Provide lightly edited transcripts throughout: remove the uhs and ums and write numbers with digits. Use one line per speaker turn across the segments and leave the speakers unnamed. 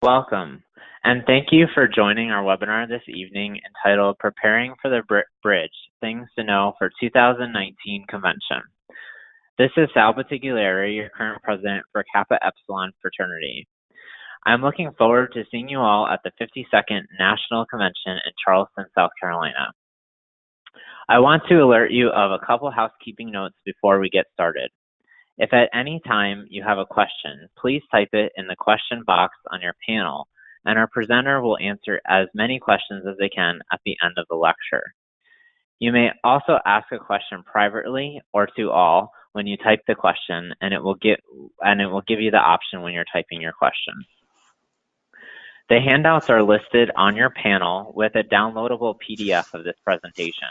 Welcome, and thank you for joining our webinar this evening entitled Preparing for the Bridge, Things to Know for 2019 Convention. This is Sal Batiglieri, your current president for Kappa Epsilon Fraternity. I'm looking forward to seeing you all at the 52nd National Convention in Charleston, South Carolina. I want to alert you of a couple housekeeping notes before we get started. If at any time you have a question, please type it in the question box on your panel, and our presenter will answer as many questions as they can at the end of the lecture. You may also ask a question privately or to all when you type the question, and it will give you the option when you're typing your question. The handouts are listed on your panel with a downloadable PDF of this presentation.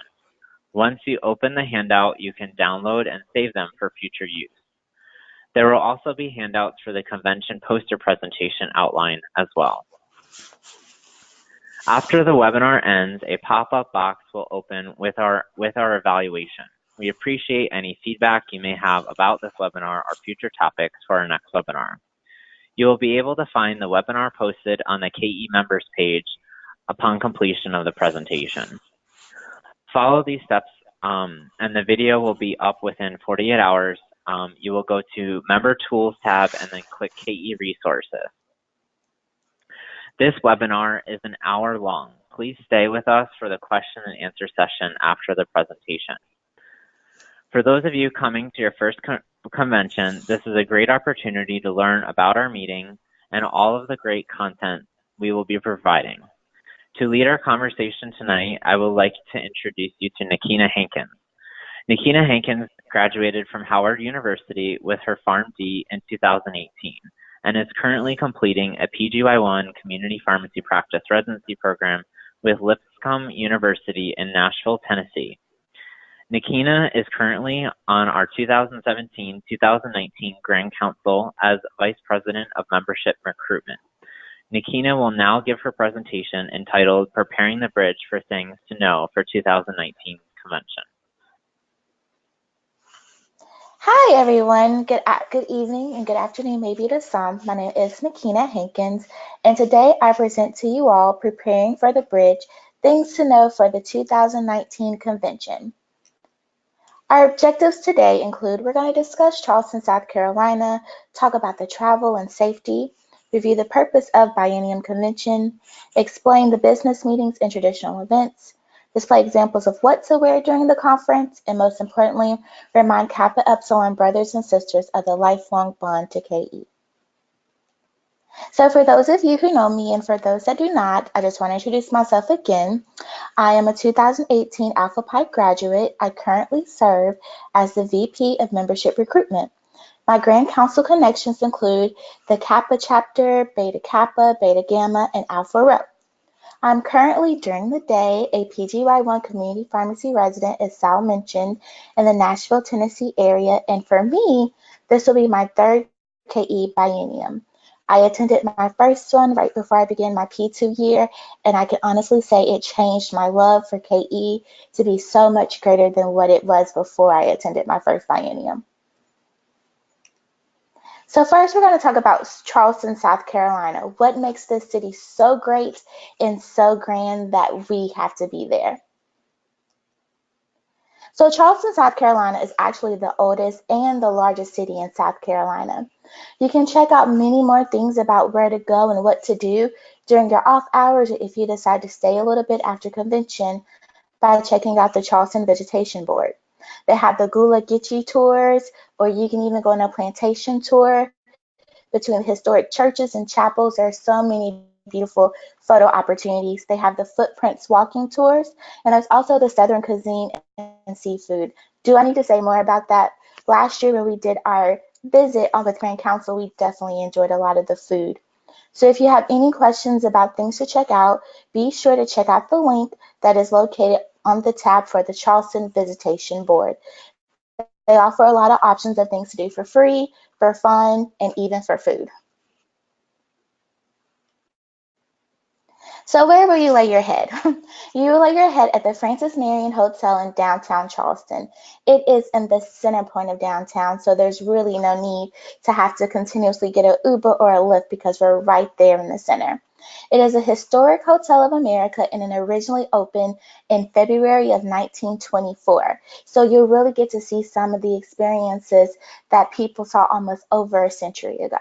Once you open the handout, you can download and save them for future use. There will also be handouts for the convention poster presentation outline as well. After the webinar ends, a pop-up box will open with our evaluation. We appreciate any feedback you may have about this webinar or future topics for our next webinar. You will be able to find the webinar posted on the KE members page upon completion of the presentation. Follow these steps and the video will be up within 48 hours. You will go to Member Tools tab and then click KE Resources. This webinar is an hour long. Please stay with us for the question and answer session after the presentation. For those of you coming to your first convention, this is a great opportunity to learn about our meeting and all of the great content we will be providing. To lead our conversation tonight, I would like to introduce you to Nikina Hankins. Nikina Hankins graduated from Howard University with her PharmD in 2018 and is currently completing a PGY1 Community Pharmacy Practice Residency Program with Lipscomb University in Nashville, Tennessee. Nikina is currently on our 2017-2019 Grand Council as Vice President of Membership Recruitment. Nikina will now give her presentation entitled Preparing the Bridge for Things to Know for 2019 Convention.
Hi everyone, good evening and good afternoon maybe to some. My name is Nikina Hankins and today I present to you all Preparing for the Bridge, Things to Know for the 2019 Convention. Our objectives today include we're going to discuss Charleston, South Carolina, talk about the travel and safety, review the purpose of Biennium Convention, explain the business meetings and traditional events, display examples of what to wear during the conference, and most importantly, remind Kappa Epsilon brothers and sisters of the lifelong bond to KE. So for those of you who know me and for those that do not, I just want to introduce myself again. I am a 2018 Alpha Pi graduate. I currently serve as the VP of Membership Recruitment. My Grand Council connections include the Kappa chapter, Beta Kappa, Beta Gamma, and Alpha Rho. I'm currently, during the day, a PGY1 community pharmacy resident, as Sal mentioned, in the Nashville, Tennessee area, and for me, this will be my third KE biennium. I attended my first one right before I began my P2 year, and I can honestly say it changed my love for KE to be so much greater than what it was before I attended my first biennium. So first, we're going to talk about Charleston, South Carolina. What makes this city so great and so grand that we have to be there? So Charleston, South Carolina is actually the oldest and the largest city in South Carolina. You can check out many more things about where to go and what to do during your off hours if you decide to stay a little bit after convention by checking out the Charleston Vegetation Board. They have the Gula Geechee tours, or you can even go on a plantation tour between historic churches and chapels. There are so many beautiful photo opportunities. They have the Footprints walking tours, and there's also the Southern cuisine and seafood. Do I need to say more about that? Last year when we did our visit on with Grand Council, we definitely enjoyed a lot of the food. So if you have any questions about things to check out, be sure to check out the link that is located on the tab for the Charleston Visitation Board. They offer a lot of options of things to do for free, for fun, and even for food. So where will you lay your head? You will lay your head at the Francis Marion Hotel in downtown Charleston. It is in the center point of downtown, so there's really no need to have to continuously get an Uber or a Lyft because we're right there in the center. It is a historic hotel of America and it originally opened in February of 1924. So you'll really get to see some of the experiences that people saw almost over a century ago.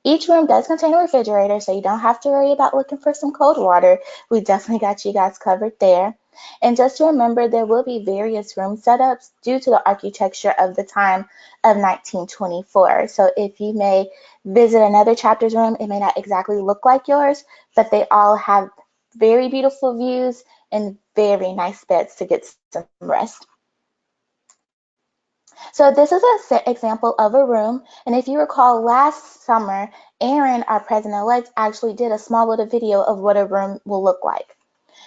Each room does contain a refrigerator, so you don't have to worry about looking for some cold water. We definitely got you guys covered there. And just to remember, there will be various room setups due to the architecture of the time of 1924. So if you may visit another chapter's room, it may not exactly look like yours, but they all have very beautiful views and very nice beds to get some rest. So this is an example of a room, and if you recall last summer, Aaron, our president-elect, actually did a small little video of what a room will look like.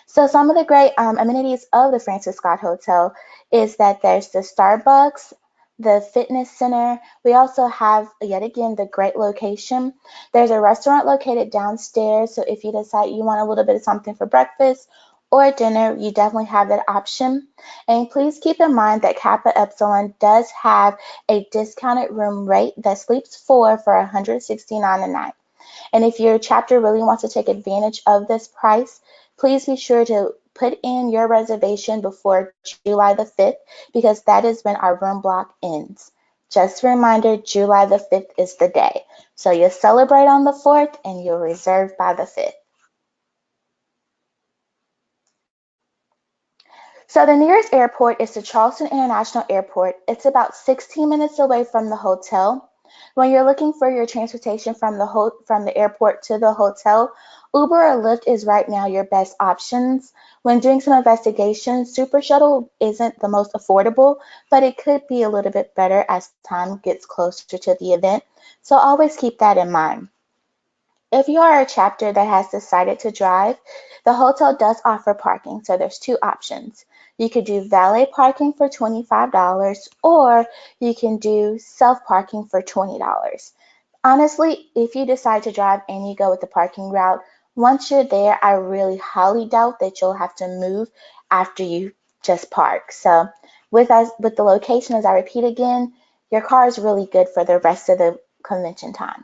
So some of the great amenities of the Francis Scott Hotel is that there's the Starbucks, the fitness center. We also have, yet again, the great location. There's a restaurant located downstairs, so if you decide you want a little bit of something for breakfast or dinner, you definitely have that option. And please keep in mind that Kappa Epsilon does have a discounted room rate that sleeps four for $169 a night. And if your chapter really wants to take advantage of this price, please be sure to put in your reservation before July the 5th because that is when our room block ends. Just a reminder, July the 5th is the day. So you'll celebrate on the 4th and you'll reserve by the 5th. So the nearest airport is the Charleston International Airport. It's about 16 minutes away from the hotel. When you're looking for your transportation from the airport to the hotel, Uber or Lyft is right now your best options. When doing some investigation, Super Shuttle isn't the most affordable, but it could be a little bit better as time gets closer to the event. So always keep that in mind. If you are a chapter that has decided to drive, the hotel does offer parking, so there's two options. You could do valet parking for $25 or you can do self-parking for $20. Honestly, if you decide to drive and you go with the parking route, once you're there, I really highly doubt that you'll have to move after you just park. So with the location, as I repeat again, your car is really good for the rest of the convention time.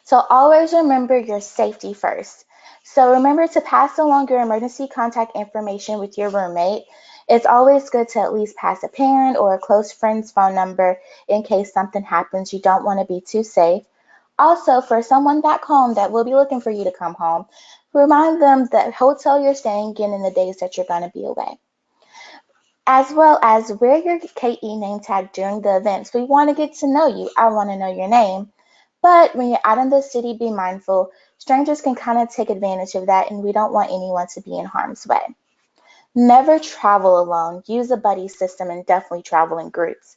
So always remember your safety first. So remember to pass along your emergency contact information with your roommate. It's always good to at least pass a parent or a close friend's phone number in case something happens. You don't want to be too safe. Also, for someone back home that will be looking for you to come home, remind them the hotel you're staying in the days that you're going to be away. As well as wear your KE name tag during the events. We want to get to know you. I want to know your name. But when you're out in the city, be mindful. Strangers can kind of take advantage of that, and we don't want anyone to be in harm's way. Never travel alone. Use a buddy system and definitely travel in groups.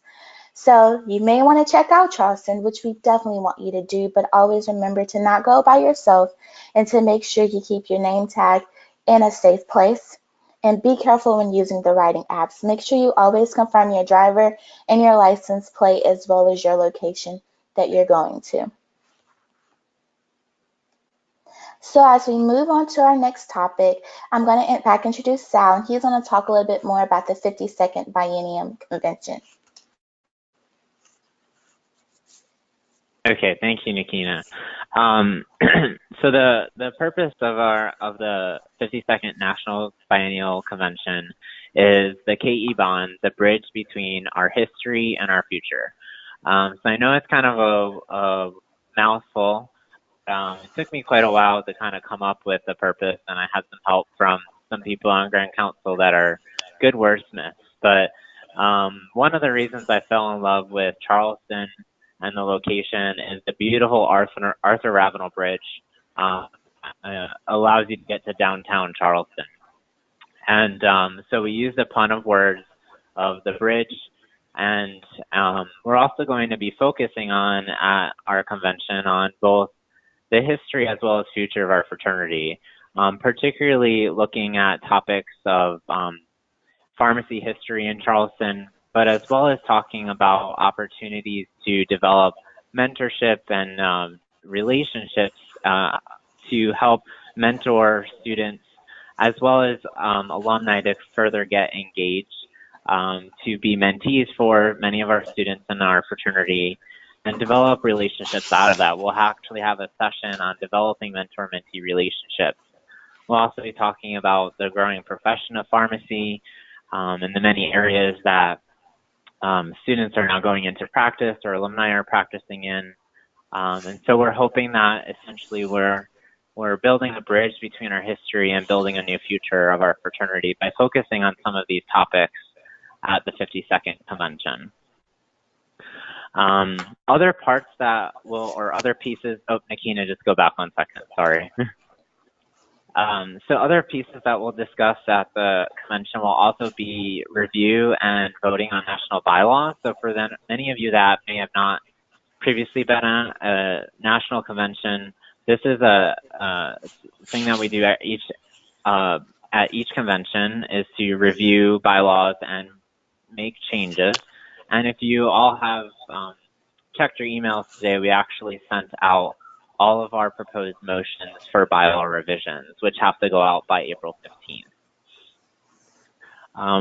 So you may want to check out Charleston, which we definitely want you to do, but always remember to not go by yourself and to make sure you keep your name tag in a safe place. And be careful when using the writing apps. Make sure you always confirm your driver and your license plate as well as your location that you're going to. So as we move on to our next topic, I'm going to back introduce Sal, and he's going to talk a little bit more about the 52nd Biennium Convention.
Okay, thank you, Nikina. So the purpose of the 52nd National Biennial Convention is the KE Bond, the bridge between our history and our future. So I know it's kind of a mouthful. It took me quite a while to kind of come up with the purpose, and I had some help from some people on Grand Council that are good wordsmiths. But one of the reasons I fell in love with Charleston and the location is the beautiful Arthur Ravenel Bridge. Allows you to get to downtown Charleston. And so we used a pun of words of the bridge, and we're also going to be focusing on at our convention on both the history as well as future of our fraternity, particularly looking at topics of pharmacy history in Charleston, but as well as talking about opportunities to develop mentorship and relationships to help mentor students as well as alumni to further get engaged, to be mentees for many of our students in our fraternity and develop relationships out of that. We'll actually have a session on developing mentor-mentee relationships. We'll also be talking about the growing profession of pharmacy and the many areas that students are now going into practice or alumni are practicing in. And so we're hoping that essentially we're building a bridge between our history and building a new future of our fraternity by focusing on some of these topics at the 52nd convention. Other parts that will, or other pieces, oh, Nikina, just go back 1 second, sorry. So other pieces that we'll discuss at the convention will also be review and voting on national bylaws. So for many of you that may have not previously been on a national convention, this is a thing that we do at each convention, is to review bylaws and make changes. And if you all have checked your emails today, we actually sent out all of our proposed motions for bylaw revisions, which have to go out by April 15th.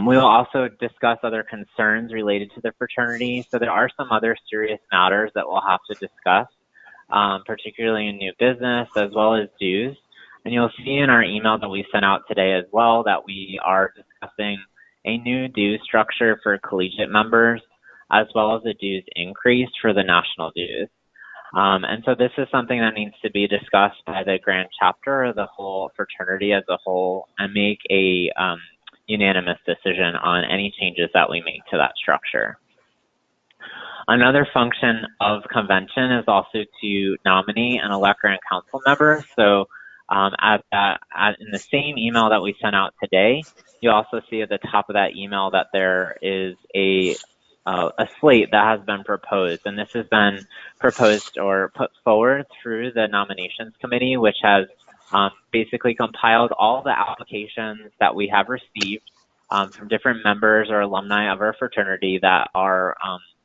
We will also discuss other concerns related to the fraternity. So there are some other serious matters that we'll have to discuss, particularly in new business as well as dues. And you'll see in our email that we sent out today as well that we are discussing a new dues structure for collegiate members, as well as a dues increase for the national dues. And so this is something that needs to be discussed by the grand chapter or the whole fraternity as a whole and make a unanimous decision on any changes that we make to that structure. Another function of convention is also to nominate and elect grand council members. So in the same email that we sent out today, you also see at the top of that email that there is a slate that has been proposed, and this has been proposed or put forward through the nominations committee, which has basically compiled all the applications that we have received from different members or alumni of our fraternity that are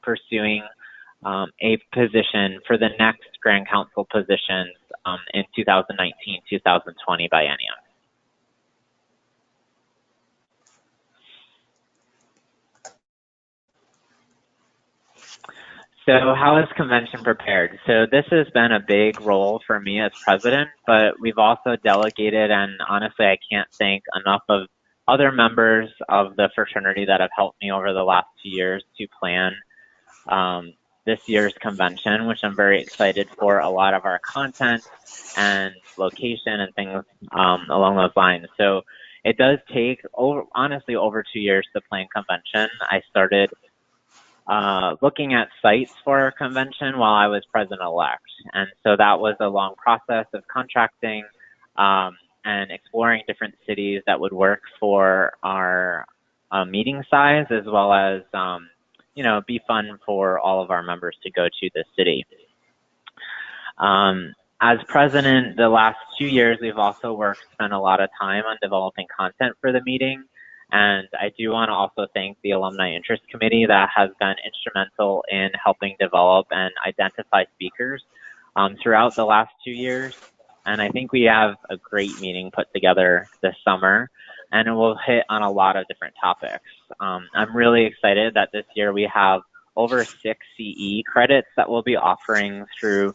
pursuing a position for the next Grand Council positions in 2019-2020 biennium. So how is convention prepared? So this has been a big role for me as president, but we've also delegated, and honestly, I can't thank enough of other members of the fraternity that have helped me over the last 2 years to plan this year's convention, which I'm very excited for. A lot of our content and location and things along those lines. So it does take, honestly, over 2 years to plan convention. I started looking at sites for our convention while I was president-elect. And so that was a long process of contracting and exploring different cities that would work for our meeting size, as well as, be fun for all of our members to go to the city. As president, the last 2 years, we've also spent a lot of time on developing content for the meeting. And I do want to also thank the Alumni Interest Committee that has been instrumental in helping develop and identify speakers throughout the last 2 years. And I think we have a great meeting put together this summer, and it will hit on a lot of different topics. I'm really excited that this year we have over 6 CE credits that we'll be offering through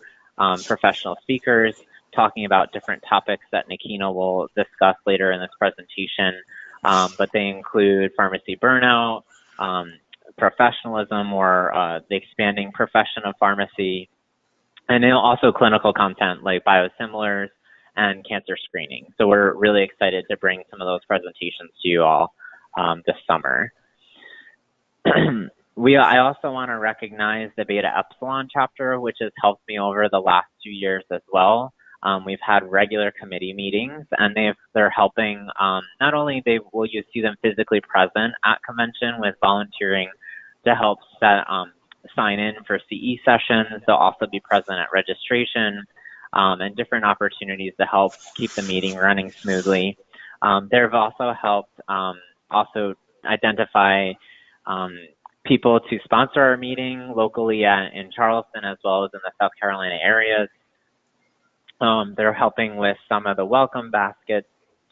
professional speakers, talking about different topics that Nikina will discuss later in this presentation. But they include pharmacy burnout, professionalism, or the expanding profession of pharmacy, and then also clinical content like biosimilars and cancer screening. So we're really excited to bring some of those presentations to you all this summer. I also want to recognize the Beta Epsilon chapter, which has helped me over the last 2 years as well. We've had regular committee meetings, and they're helping. Not only will you see them physically present at convention with volunteering to help sign in for CE sessions. They'll also be present at registration and different opportunities to help keep the meeting running smoothly. They've also helped also identify people to sponsor our meeting locally in Charleston, as well as in the South Carolina areas. They're helping with some of the welcome baskets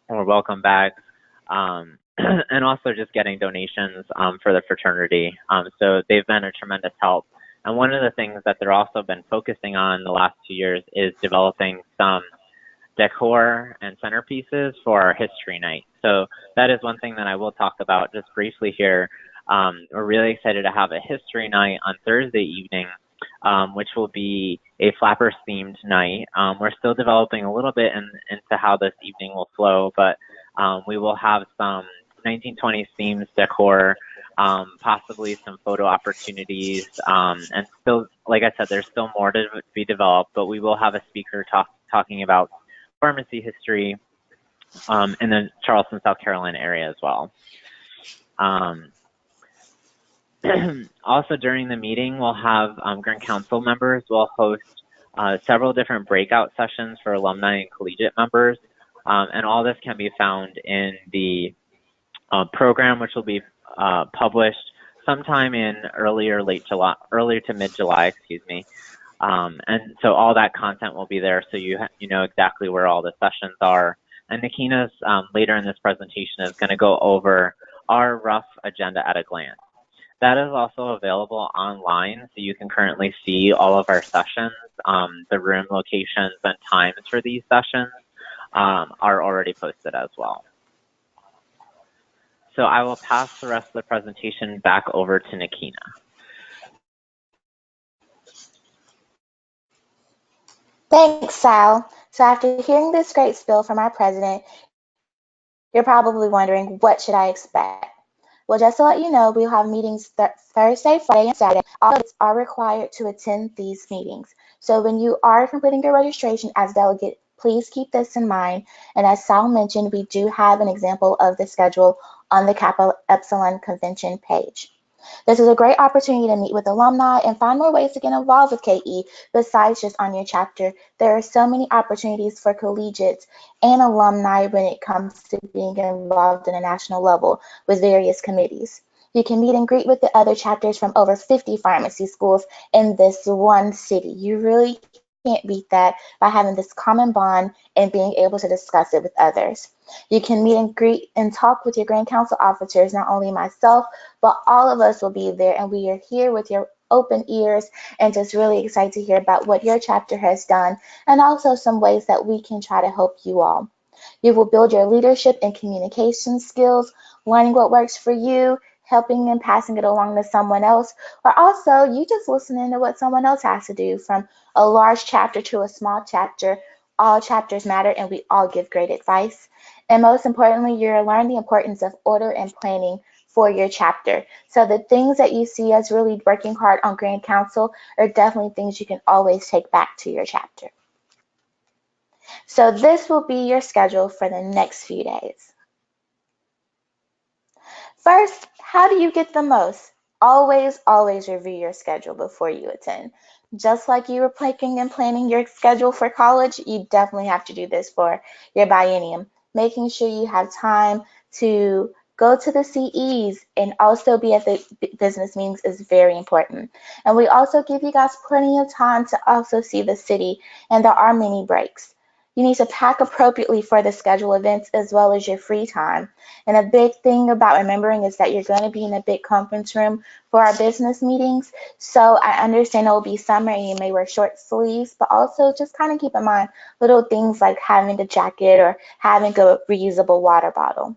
or welcome bags, and also just getting donations for the fraternity. So they've been a tremendous help. And one of the things that they're also been focusing on the last 2 years is developing some decor and centerpieces for our history night. So that is one thing that I will talk about just briefly here. We're really excited to have a history night on Thursday evening, which will be a Flappers themed night. We're still developing a little bit into how this evening will flow, but we will have some 1920s themed decor, possibly some photo opportunities, and still, like I said, there's still more to be developed, but we will have a speaker talking about pharmacy history in the Charleston, South Carolina area as well. Also during the meeting, we'll have Grand Council members will host several different breakout sessions for alumni and collegiate members. And all this can be found in the program, which will be published sometime in early to mid-July, excuse me. And so all that content will be there, so you know exactly where all the sessions are. And Nikina's later in this presentation is going to go over our rough agenda at a glance. That is also available online, so you can currently see all of our sessions. The room locations and times for these sessions are already posted as well. So I will pass the rest of the presentation back over to Nikina.
Thanks, Sal. So after hearing this great spiel from our president, you're probably wondering, what should I expect? Well, just to let you know, we'll have meetings Thursday, Friday, and Saturday. All delegates are required to attend these meetings. So when you are completing your registration as delegate, please keep this in mind. And as Sal mentioned, we do have an example of the schedule on the Kappa Epsilon Convention page. This is a great opportunity to meet with alumni and find more ways to get involved with KE besides just on your chapter. There are so many opportunities for collegiates and alumni when it comes to being involved in a national level with various committees. You can meet and greet with the other chapters from over 50 pharmacy schools in this one city. You really can't beat that by having this common bond and being able to discuss it with others. You can meet and greet and talk with your Grand Council officers, not only myself, but all of us will be there, and we are here with your open ears and just really excited to hear about what your chapter has done and also some ways that we can try to help you all. You will build your leadership and communication skills, learning what works for you, helping and passing it along to someone else, or also you just listening to what someone else has to do. From a large chapter to a small chapter, all chapters matter and we all give great advice. And most importantly, you're learning the importance of order and planning for your chapter. So the things that you see as really working hard on Grand Council are definitely things you can always take back to your chapter. So this will be your schedule for the next few days. First, how do you get the most? Always, always review your schedule before you attend. Just like you were planning your schedule for college, you definitely have to do this for your biennium. Making sure you have time to go to the CEs and also be at the business meetings is very important. And we also give you guys plenty of time to also see the city, and there are many breaks. You need to pack appropriately for the scheduled events as well as your free time. And a big thing about remembering is that you're going to be in a big conference room for our business meetings. So I understand it will be summer and you may wear short sleeves, but also just kind of keep in mind little things like having a jacket or having a reusable water bottle.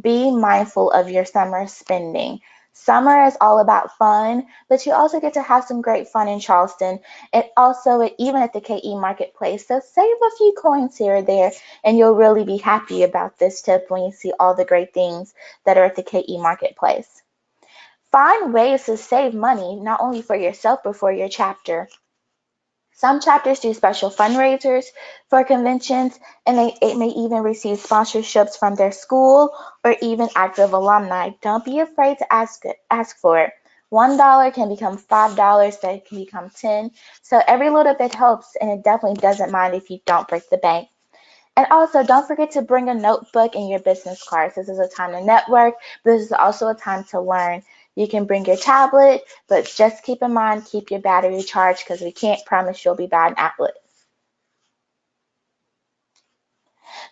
Be mindful of your summer spending. Summer is all about fun, but you also get to have some great fun in Charleston and also even at the KE Marketplace. So save a few coins here or there, and you'll really be happy about this tip when you see all the great things that are at the KE Marketplace. Find ways to save money, not only for yourself, but for your chapter. Some chapters do special fundraisers for conventions, and it may even receive sponsorships from their school or even active alumni. Don't be afraid to ask for it. $1 can become $5, that can become 10. So every little bit helps, and it definitely doesn't mind if you don't break the bank. And also, don't forget to bring a notebook and your business cards. This is a time to network, but this is also a time to learn. You can bring your tablet, but just keep in mind, keep your battery charged because we can't promise you'll be bad at it.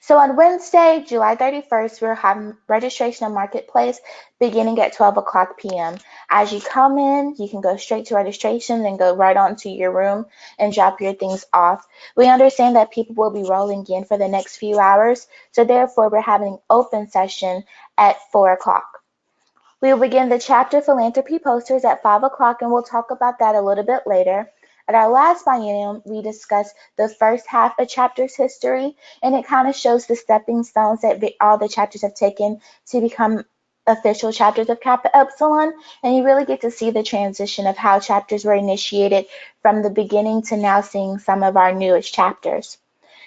So on Wednesday, July 31st, we're having registration on Marketplace beginning at 12 o'clock p.m. As you come in, you can go straight to registration and go right on to your room and drop your things off. We understand that people will be rolling in for the next few hours, so therefore we're having an open session at 4 o'clock. We will begin the chapter philanthropy posters at 5 o'clock, and we'll talk about that a little bit later. At our last biennium, we discussed the first half of chapter's history, and it kind of shows the stepping stones that all the chapters have taken to become official chapters of Kappa Epsilon, and you really get to see the transition of how chapters were initiated from the beginning to now seeing some of our newest chapters.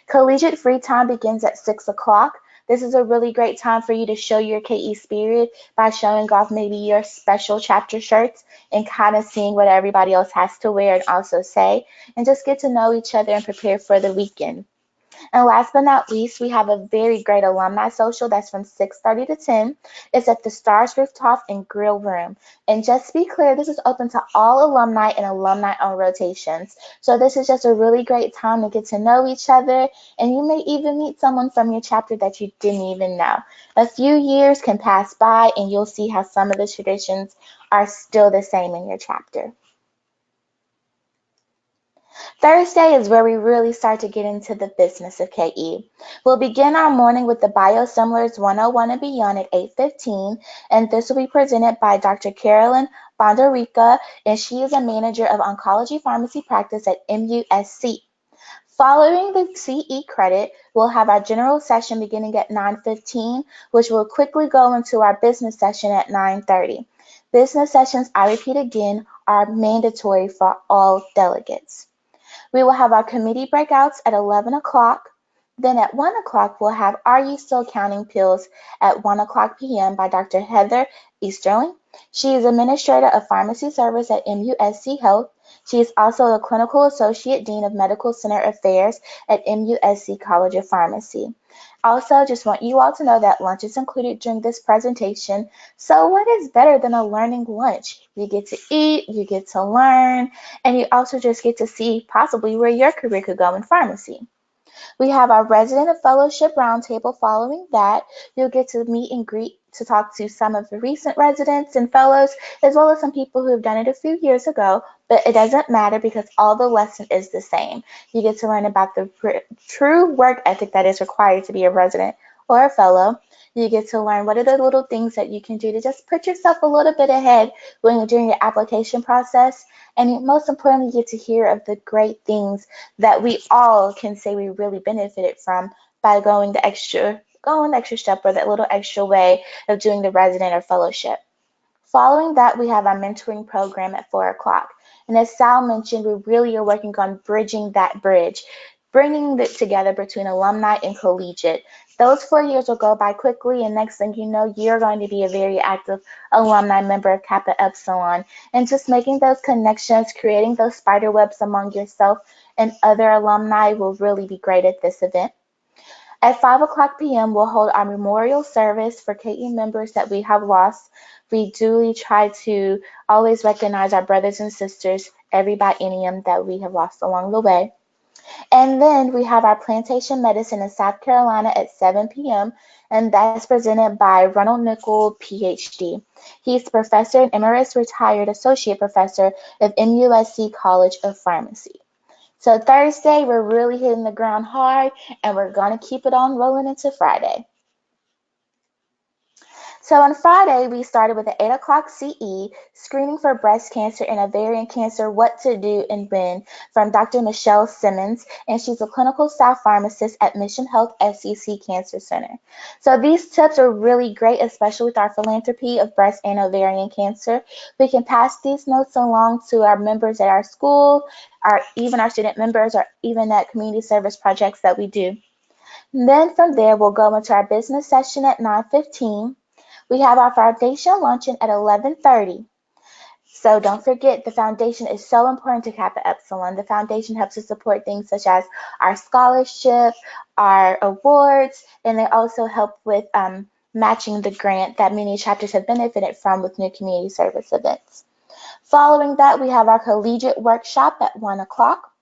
Collegiate free time begins at 6 o'clock. This is a really great time for you to show your KE spirit by showing off maybe your special chapter shirts and kind of seeing what everybody else has to wear and also say, and just get to know each other and prepare for the weekend. And last but not least, we have a very great alumni social that's from 6:30 to 10. It's at the Stars Rooftop and Grill Room. And just to be clear, this is open to all alumni and alumni on rotations. So this is just a really great time to get to know each other, and you may even meet someone from your chapter that you didn't even know. A few years can pass by, and you'll see how some of the traditions are still the same in your chapter. Thursday is where we really start to get into the business of KE. We'll begin our morning with the Biosimilars 101 and Beyond at 8:15, and this will be presented by Dr. Carolyn Bondarica, and she is a manager of oncology pharmacy practice at MUSC. Following the CE credit, we'll have our general session beginning at 9:15, which will quickly go into our business session at 9:30. Business sessions, I repeat again, are mandatory for all delegates. We will have our committee breakouts at 11 o'clock. Then at 1 o'clock, we'll have Are You Still Counting Pills at 1 o'clock p.m. by Dr. Heather Easterling. She is Administrator of Pharmacy Service at MUSC Health. She is also a Clinical Associate Dean of Medical Center Affairs at MUSC College of Pharmacy. Also, just want you all to know that lunch is included during this presentation. So what is better than a learning lunch? You get to eat, you get to learn, and you also just get to see possibly where your career could go in pharmacy. We have our resident and fellowship roundtable. Following that, you'll get to meet and greet to talk to some of the recent residents and fellows, as well as some people who have done it a few years ago, but it doesn't matter because all the lesson is the same. You get to learn about the true work ethic that is required to be a resident or a fellow. You get to learn what are the little things that you can do to just put yourself a little bit ahead when you're doing your application process. And most importantly, you get to hear of the great things that we all can say we really benefited from by going the extra step or that little extra way of doing the resident or fellowship. Following that, we have our mentoring program at 4 o'clock. And as Sal mentioned, we really are working on bridging that bridge, bringing it together between alumni and collegiate. Those 4 years will go by quickly, and next thing you know, you're going to be a very active alumni member of Kappa Epsilon. And just making those connections, creating those spider webs among yourself and other alumni will really be great at this event. At 5 o'clock p.m., we'll hold our memorial service for KE members that we have lost. We duly try to always recognize our brothers and sisters every biennium that we have lost along the way. And then we have our plantation medicine in South Carolina at 7 p.m., and that's presented by Ronald Nickel, PhD. He's Professor and Emeritus Retired Associate Professor of MUSC College of Pharmacy. So Thursday, we're really hitting the ground hard, and we're going to keep it on rolling into Friday. So on Friday, we started with an 8 o'clock CE, screening for breast cancer and ovarian cancer, what to do and when, from Dr. Michelle Simmons, and she's a clinical staff pharmacist at Mission Health SCC Cancer Center. So these tips are really great, especially with our philanthropy of breast and ovarian cancer. We can pass these notes along to our members at our school, even our student members, or even at community service projects that we do. And then from there, we'll go into our business session at 9:15. We have our foundation luncheon at 11:30. So don't forget, the foundation is so important to Kappa Epsilon. The foundation helps to support things such as our scholarship, our awards, and they also help with matching the grant that many chapters have benefited from with new community service events. Following that, we have our collegiate workshop at 1 o'clock.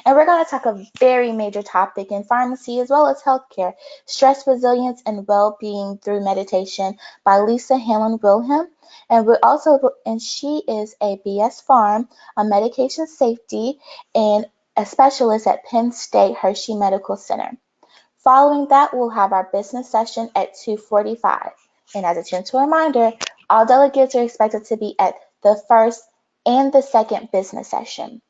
And we're going to talk a very major topic in pharmacy as well as healthcare, stress resilience and well-being through meditation by Lisa Hanlon Wilhelm. And she is a BS Pharm, a medication safety and a specialist at Penn State Hershey Medical Center. Following that, we'll have our business session at 2:45. And as a gentle reminder, all delegates are expected to be at the first and the second business session.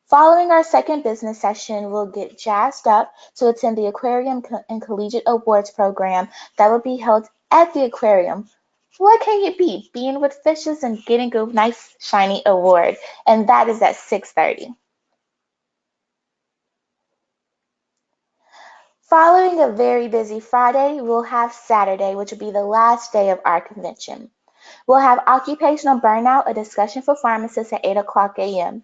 Following our second business session, we'll get jazzed up to attend the Aquarium and Collegiate Awards program that will be held at the aquarium. What can you beat? Being with fishes and getting a nice shiny award. And that is at 6:30. Following a very busy Friday, we'll have Saturday, which will be the last day of our convention. We'll have Occupational Burnout, a discussion for pharmacists at 8 o'clock a.m.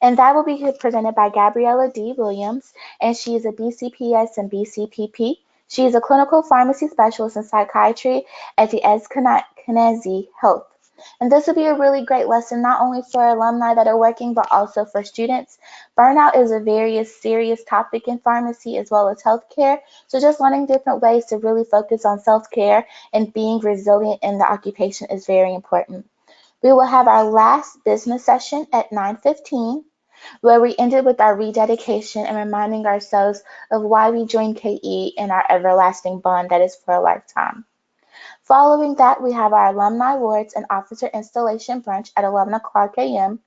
And that will be presented by Gabriella D. Williams, and she is a BCPS and BCPP. She is a clinical pharmacy specialist in psychiatry at the Eskenazi Health. And this will be a really great lesson, not only for alumni that are working, but also for students. Burnout is a very serious topic in pharmacy as well as healthcare. So just learning different ways to really focus on self-care and being resilient in the occupation is very important. We will have our last business session at 9:15, where we ended with our rededication and reminding ourselves of why we joined KE and our everlasting bond that is for a lifetime. Following that, we have our alumni awards and officer installation brunch at 11 o'clock a.m.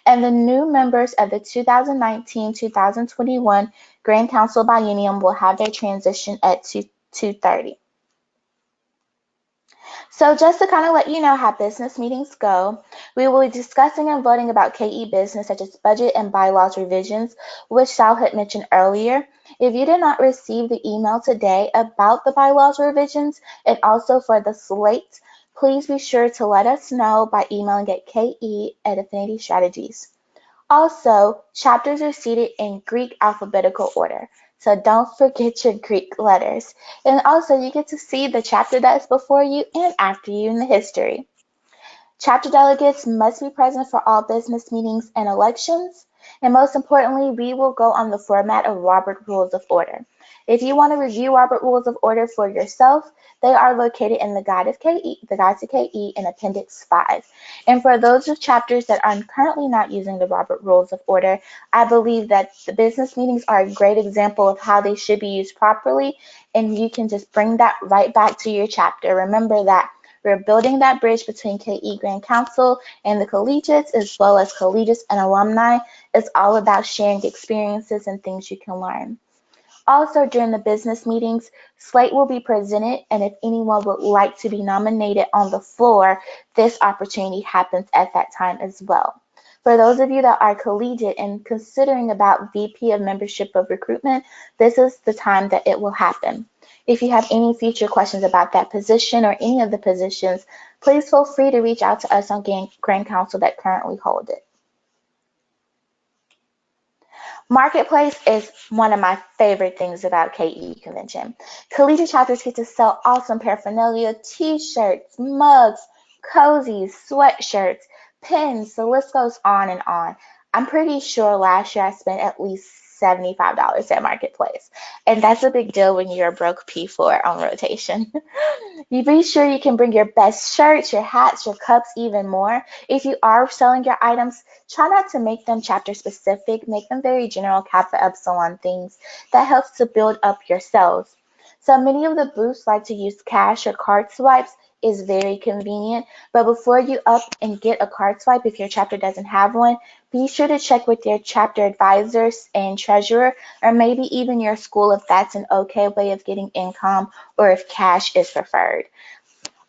And the new members of the 2019-2021 Grand Council Biennium will have their transition at 2:30. So just to kind of let you know how business meetings go, we will be discussing and voting about KE business such as budget and bylaws revisions, which Sal had mentioned earlier. If you did not receive the email today about the bylaws revisions and also for the slate, please be sure to let us know by emailing at ke@Affinity Strategies. Also, chapters are seated in Greek alphabetical order, so don't forget your Greek letters. And also, you get to see the chapter that is before you and after you in the history. Chapter delegates must be present for all business meetings and elections. And most importantly, we will go on the format of Robert Rules of Order. If you want to review Robert Rules of Order for yourself, they are located in the Guide to KE in Appendix 5. And for those of chapters that are currently not using the Robert Rules of Order, I believe that the business meetings are a great example of how they should be used properly, and you can just bring that right back to your chapter. Remember that we're building that bridge between KE Grand Council and the collegiates, as well as collegiates and alumni. It's all about sharing experiences and things you can learn. Also, during the business meetings, slate will be presented, and if anyone would like to be nominated on the floor, this opportunity happens at that time as well. For those of you that are collegiate and considering about VP of Membership of Recruitment, this is the time that it will happen. If you have any future questions about that position or any of the positions, please feel free to reach out to us on Grand Council that currently hold it. Marketplace is one of my favorite things about KE Convention. Collegiate chapters get to sell awesome paraphernalia, t-shirts, mugs, cozies, sweatshirts, pins, the list goes on and on. I'm pretty sure last year I spent at least $75 at Marketplace. And that's a big deal when you're a broke P4 on rotation. You be sure you can bring your best shirts, your hats, your cups, even more. If you are selling your items, try not to make them chapter specific. Make them very general Kappa Epsilon things. That helps to build up your sales. So many of the booths like to use cash or card swipes is very convenient. But before you up and get a card swipe, if your chapter doesn't have one, be sure to check with your chapter advisors and treasurer, or maybe even your school if that's an okay way of getting income or if cash is preferred.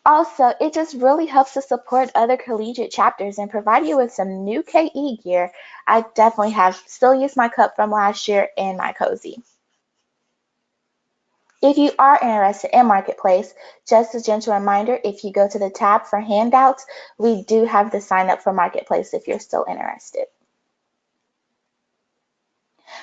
Also, it just really helps to support other collegiate chapters and provide you with some new KE gear. I definitely have still used my cup from last year and my cozy. If you are interested in Marketplace, just a gentle reminder, if you go to the tab for handouts, we do have the sign up for Marketplace if you're still interested.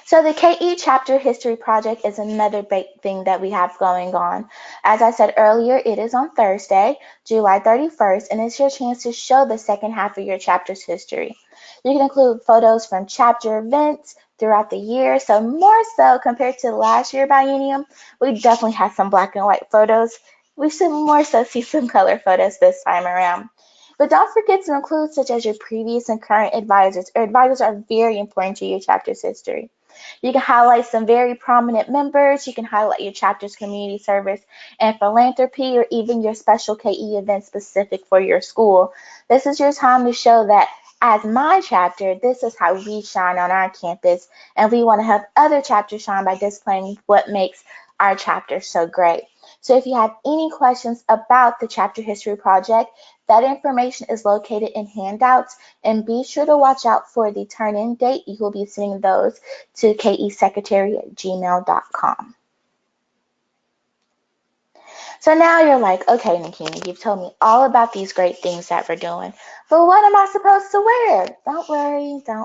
So the KE Chapter History Project is another big thing that we have going on. As I said earlier, it is on Thursday, July 31st, and it's your chance to show the second half of your chapter's history. You can include photos from chapter events, throughout the year. So more so compared to last year biennium, we definitely had some black and white photos. We should more so see some color photos this time around. But don't forget to include such as your previous and current advisors. Our advisors are very important to your chapter's history. You can highlight some very prominent members. You can highlight your chapter's community service and philanthropy, or even your special KE event specific for your school. This is your time to show that as my chapter, this is how we shine on our campus, and we want to have other chapters shine by displaying what makes our chapter so great. So if you have any questions about the Chapter History Project, that information is located in handouts, and be sure to watch out for the turn-in date. You will be sending those to kesecretary@gmail.com. So now you're like, okay, Nikina, you've told me all about these great things that we're doing, but what am I supposed to wear? Don't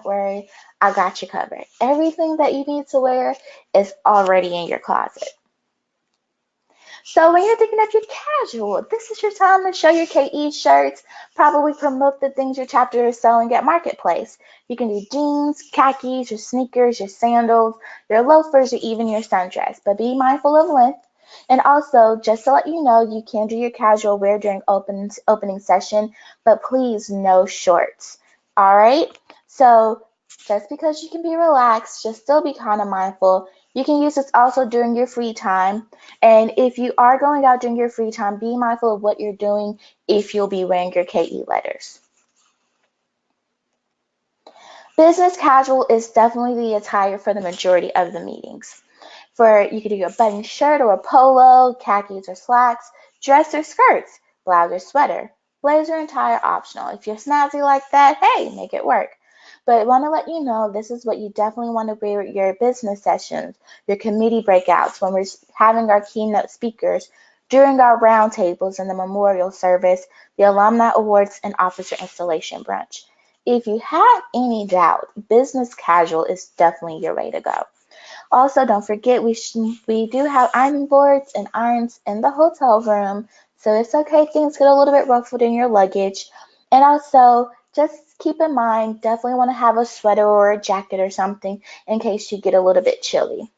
worry, I got you covered. Everything that you need to wear is already in your closet. So when you're thinking of your casual, this is your time to show your KE shirts, probably promote the things your chapter is selling at Marketplace. You can do jeans, khakis, your sneakers, your sandals, your loafers, or even your sundress, but be mindful of length. And also, just to let you know, you can do your casual wear during opening session, but please no shorts. All right? So just because you can be relaxed, just still be kind of mindful. You can use this also during your free time. And if you are going out during your free time, be mindful of what you're doing if you'll be wearing your KE letters. Business casual is definitely the attire for the majority of the meetings. You could do a button shirt or a polo, khakis or slacks, dress or skirts, blouse or sweater, blazer and tie are optional. If you're snazzy like that, hey, make it work. But I want to let you know this is what you definitely want to wear at your business sessions, your committee breakouts, when we're having our keynote speakers, during our roundtables and the memorial service, the alumni awards, and officer installation brunch. If you have any doubt, business casual is definitely your way to go. Also, don't forget we do have ironing boards and irons in the hotel room, so it's okay if things get a little bit ruffled in your luggage. And also, just keep in mind, definitely want to have a sweater or a jacket or something in case you get a little bit chilly.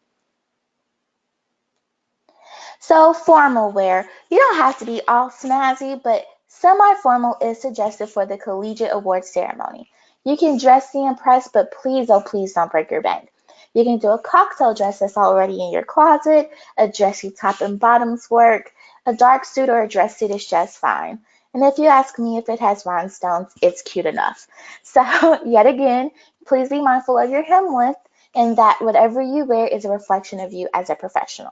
So, formal wear. You don't have to be all snazzy, but semi-formal is suggested for the collegiate awards ceremony. You can dress the impress, but please, oh please don't break your bank. You can do a cocktail dress that's already in your closet, a dressy top and bottoms work, a dark suit or a dress suit is just fine. And if you ask me if it has rhinestones, it's cute enough. So, yet again, please be mindful of your hem length and that whatever you wear is a reflection of you as a professional.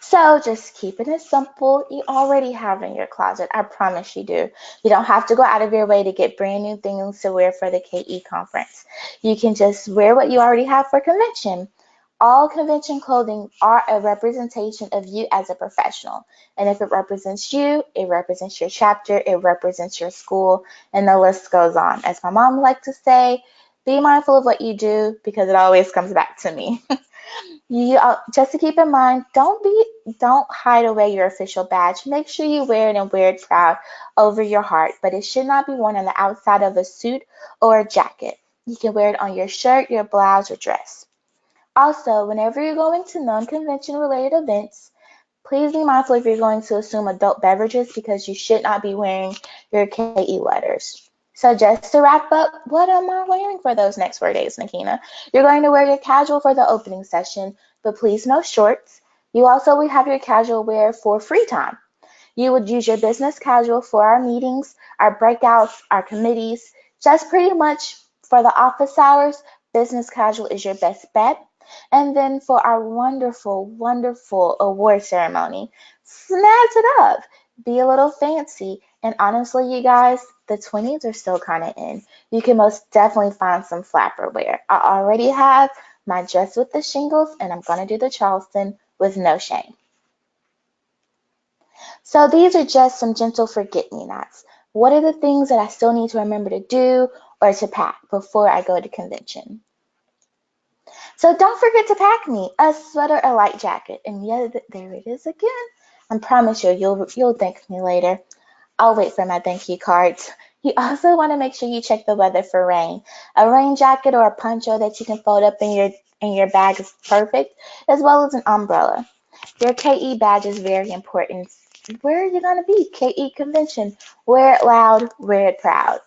So just keeping it simple. You already have in your closet. I promise you do. You don't have to go out of your way to get brand new things to wear for the KE conference. You can just wear what you already have for convention. All convention clothing are a representation of you as a professional. And if it represents you, it represents your chapter, it represents your school, and the list goes on. As my mom liked to say, be mindful of what you do because it always comes back to me. Just to keep in mind, don't hide away your official badge. Make sure you wear it and wear it proud over your heart, but it should not be worn on the outside of a suit or a jacket. You can wear it on your shirt, your blouse, or dress. Also, whenever you're going to non-convention related events, please be mindful if you're going to assume adult beverages because you should not be wearing your KE letters. So just to wrap up, what am I wearing for those next 4 days, Nakina? You're going to wear your casual for the opening session, but please no shorts. You also will have your casual wear for free time. You would use your business casual for our meetings, our breakouts, our committees, just pretty much for the office hours. Business casual is your best bet. And then for our wonderful, wonderful award ceremony, snazz it up. Be a little fancy. And honestly, you guys, the 20s are still kind of in. You can most definitely find some flapper wear. I already have my dress with the shingles, and I'm going to do the Charleston with no shame. So these are just some gentle forget-me-nots. What are the things that I still need to remember to do or to pack before I go to convention? So don't forget to pack me a sweater, a light jacket, and yeah, there it is again. I promise you'll thank me later. I'll wait for my thank you cards. You also want to make sure you check the weather for rain. A rain jacket or a poncho that you can fold up in your bag is perfect, as well as an umbrella. Your KE badge is very important. Where are you going to be? KE convention. Wear it loud, wear it proud.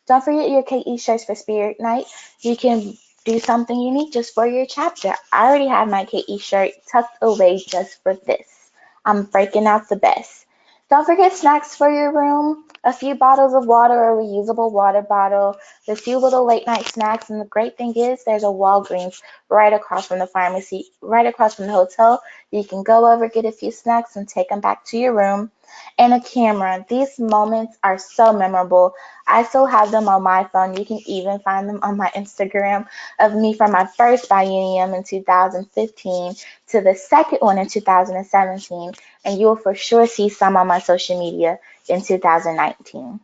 Don't forget your KE shirts for Spirit Night. You can do something unique just for your chapter. I already have my KE shirt tucked away just for this. I'm breaking out the best. Don't forget snacks for your room. A few bottles of water or a reusable water bottle. A few little late night snacks. And the great thing is there's a Walgreens right across from the pharmacy, right across from the hotel. You can go over, get a few snacks, and take them back to your room. And a camera. These moments are so memorable. I still have them on my phone. You can even find them on my Instagram of me from my first biennium in 2015 to the second one in 2017. And you will for sure see some on my social media in 2019.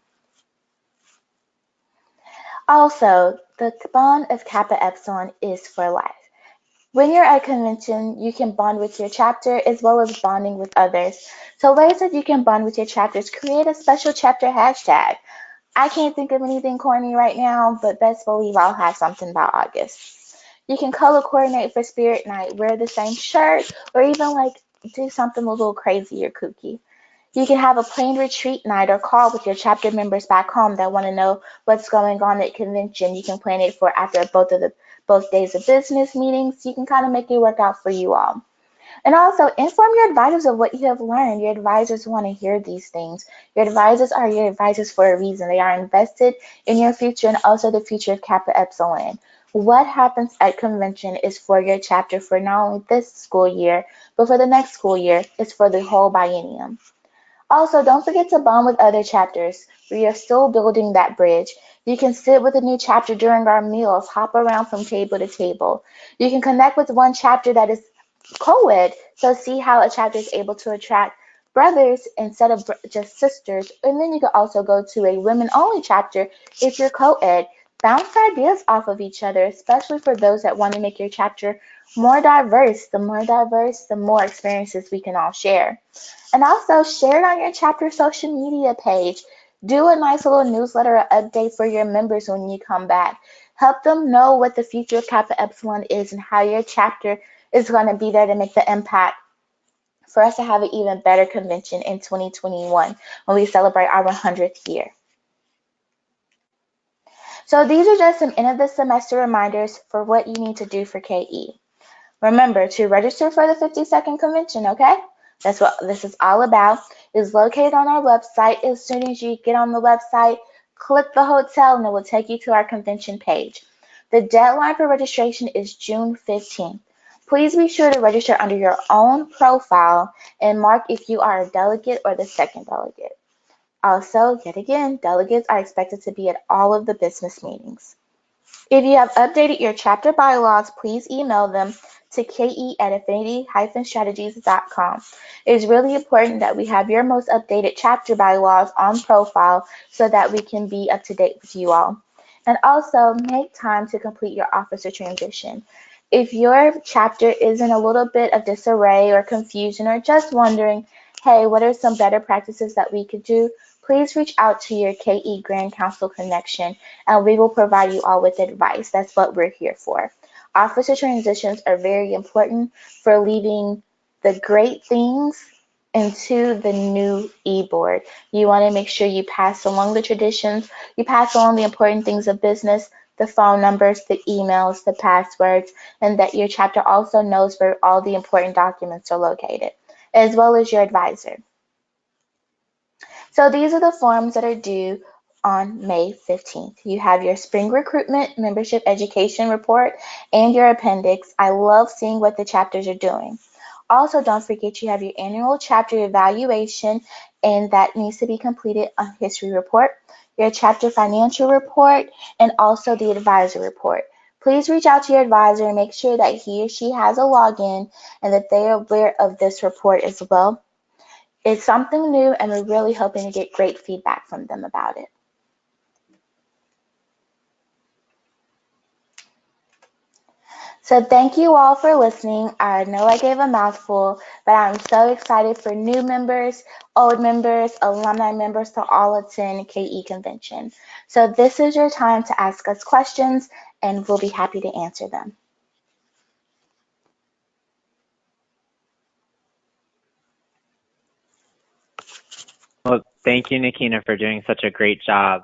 Also, the bond of Kappa Epsilon is for life. When you're at a convention, you can bond with your chapter as well as bonding with others. So ways that you can bond with your chapters, create a special chapter hashtag. I can't think of anything corny right now, but best believe I'll have something by August. You can color coordinate for Spirit Night, wear the same shirt, or even like do something a little crazy or kooky. You can have a planned retreat night or call with your chapter members back home that want to know what's going on at convention. You can plan it for after both days of business meetings. You can kind of make it work out for you all. And also inform your advisors of what you have learned. Your advisors want to hear these things. Your advisors are your advisors for a reason. They are invested in your future and also the future of Kappa Epsilon. What happens at convention is for your chapter for not only this school year, but for the next school year. It's for the whole biennium. Also, don't forget to bond with other chapters. We are still building that bridge. You can sit with a new chapter during our meals, hop around from table to table. You can connect with one chapter that is co-ed, so see how a chapter is able to attract brothers instead of just sisters. And then you can also go to a women-only chapter if you're co-ed. Bounce ideas off of each other, especially for those that want to make your chapter more diverse. The more diverse, the more experiences we can all share. And also share it on your chapter social media page. Do a nice little newsletter or update for your members when you come back. Help them know what the future of Kappa Epsilon is and how your chapter is going to be there to make the impact for us to have an even better convention in 2021 when we celebrate our 100th year. So these are just some end of the semester reminders for what you need to do for KE. Remember to register for the 52nd convention, okay? That's what this is all about. It's located on our website. As soon as you get on the website, click the hotel and it will take you to our convention page. The deadline for registration is June 15th. Please be sure to register under your own profile and mark if you are a delegate or the second delegate. Also, yet again, delegates are expected to be at all of the business meetings. If you have updated your chapter bylaws, please email them to ke@affinity-strategies.com. It is really important that we have your most updated chapter bylaws on profile so that we can be up to date with you all. And also, make time to complete your officer transition. If your chapter is in a little bit of disarray or confusion or just wondering, hey, what are some better practices that we could do? Please reach out to your KE Grand Council connection and we will provide you all with advice. That's what we're here for. Officer transitions are very important for leaving the great things into the new e-board. You want to make sure you pass along the traditions, you pass along the important things of business, the phone numbers, the emails, the passwords, and that your chapter also knows where all the important documents are located, as well as your advisor. So these are the forms that are due on May 15th. You have your spring recruitment membership education report and your appendix. I love seeing what the chapters are doing. Also, don't forget you have your annual chapter evaluation, and that needs to be completed a history report, your chapter financial report, and also the advisor report. Please reach out to your advisor and make sure that he or she has a login and that they are aware of this report as well. It's something new, and we're really hoping to get great feedback from them about it. So thank you all for listening. I know I gave a mouthful, but I'm so excited for new members, old members, alumni members to all attend KE Convention. So this is your time to ask us questions, and we'll be happy to answer them.
Well, thank you, Nikina, for doing such a great job.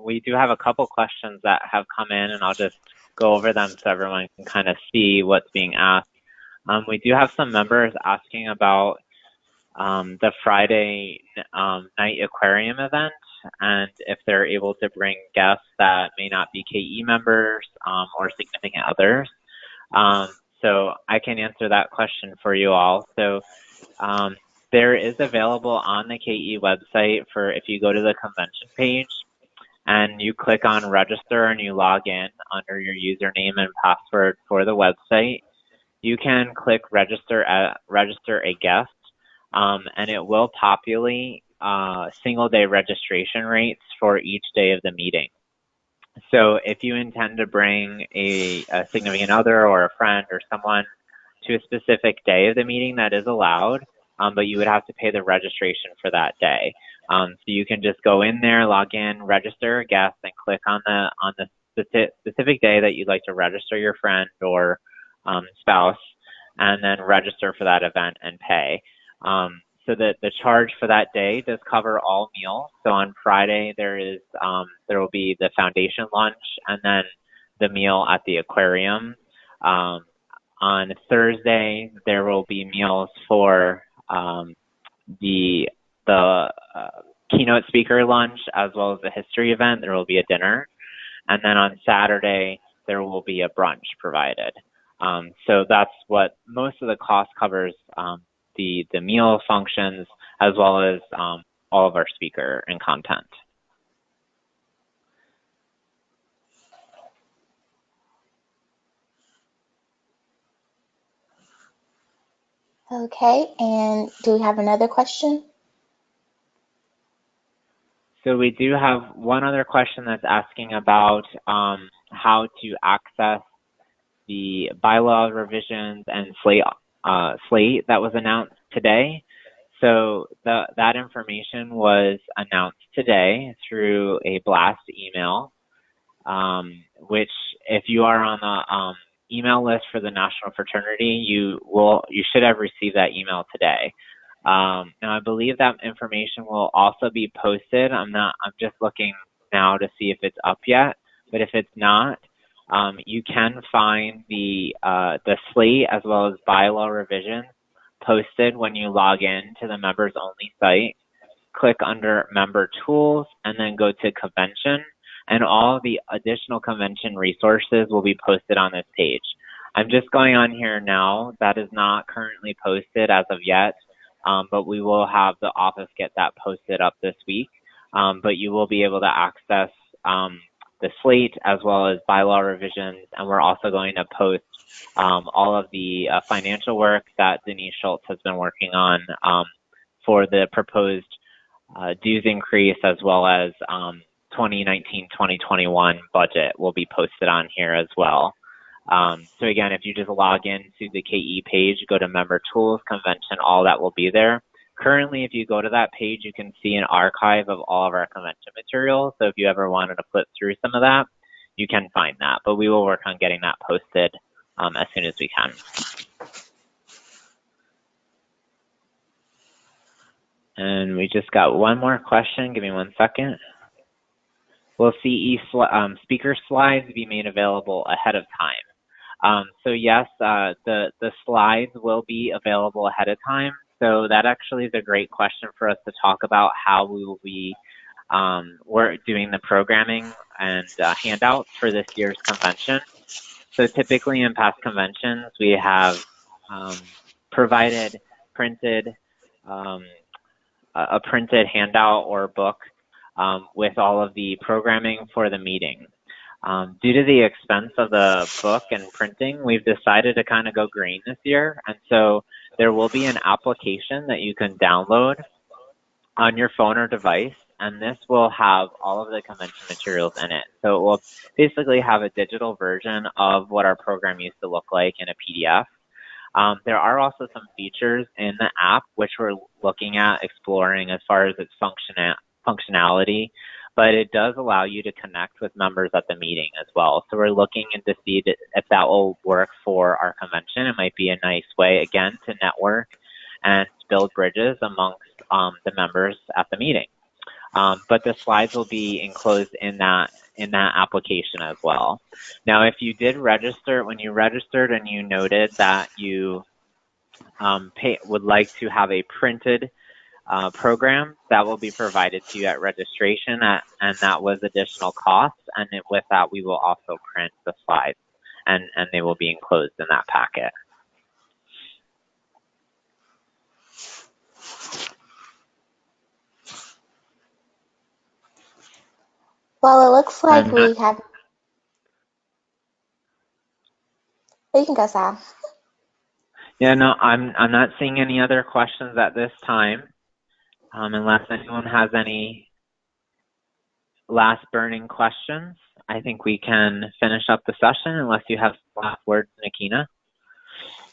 We do have a couple questions that have come in, and I'll just go over them so everyone can kind of see what's being asked. We do have some members asking about the Friday night aquarium event, and if they're able to bring guests that may not be KE members or significant others. So I can answer that question for you all. So there is available on the KE website for if you go to the convention page and you click on register and you log in under your username and password for the website, you can click register a guest, and it will populate single day registration rates for each day of the meeting. So if you intend to bring a significant other or a friend or someone to a specific day of the meeting, that is allowed, but you would have to pay the registration for that day. So you can just go in there, log in, register a guest, and click on the specific day that you'd like to register your friend or spouse, and then register for that event and pay. So the charge for that day does cover all meals. So on Friday there will be the foundation lunch and then the meal at the aquarium. On Thursday there will be meals for the keynote speaker lunch as well as the history event. There will be a dinner, and then on Saturday there will be a brunch provided. So that's what most of the cost covers. The meal functions as well as all of our speaker and content.
Okay, and do we have another question?
So we do have one other question that's asking about how to access the bylaw revisions and slate that was announced today. So that information was announced today through a blast email, which if you are on the email list for the National Fraternity, you should have received that email today. Now I believe that information will also be posted. I'm just looking now to see if it's up yet, but if it's not, you can find the slate as well as bylaw revisions posted when you log in to the members only site. Click under member tools and then go to convention, and all the additional convention resources will be posted on this page. I'm just going on here now. That is not currently posted as of yet, but we will have the office get that posted up this week. But you will be able to access the slate as well as bylaw revisions, and we're also going to post all of the financial work that Denise Schultz has been working on for the proposed dues increase as well as 2019-2021 budget will be posted on here as well. So again, if you just log in to the KE page, go to member tools, convention, all that will be there. Currently, if you go to that page, you can see an archive of all of our convention materials. So if you ever wanted to flip through some of that, you can find that. But we will work on getting that posted as soon as we can. And we just got one more question. Give me 1 second. Will CE speaker slides be made available ahead of time? So yes, the slides will be available ahead of time. So that actually is a great question for us to talk about how we will be we're doing the programming and handouts for this year's convention. So typically in past conventions, we have provided a printed handout or book with all of the programming for the meeting. Due to the expense of the book and printing, we've decided to kind of go green this year. And so there will be an application that you can download on your phone or device, and this will have all of the convention materials in it. So it will basically have a digital version of what our program used to look like in a PDF. There are also some features in the app which we're looking at exploring as far as its functionality, but it does allow you to connect with members at the meeting as well. So we're looking into see if that will work for our convention. It might be a nice way, again, to network and build bridges amongst the members at the meeting. But the slides will be enclosed in that application as well. Now, if you did register, when you registered and you noted that you would like to have a printed program, that will be provided to you at registration, and that was additional cost. And with that, we will also print the slides, and they will be enclosed in that packet.
Well, it looks like we have. You can go, Sal.
Yeah, no, I'm not seeing any other questions at this time, unless anyone has any last burning questions. I think we can finish up the session unless you have last words, Nikina.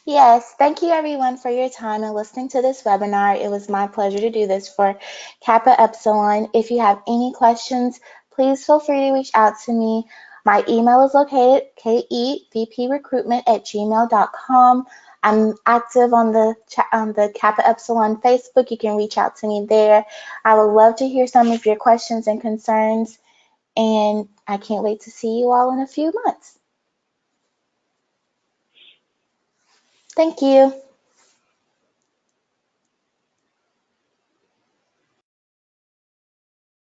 Yes, thank you everyone for your time and listening to this webinar. It was my pleasure to do this for Kappa Epsilon. If you have any questions, please feel free to reach out to me. My email is located kevprecruitment@gmail.com. I'm active on the Kappa Epsilon Facebook. You can reach out to me there. I would love to hear some of your questions and concerns, and I can't wait to see you all in a few months. Thank you.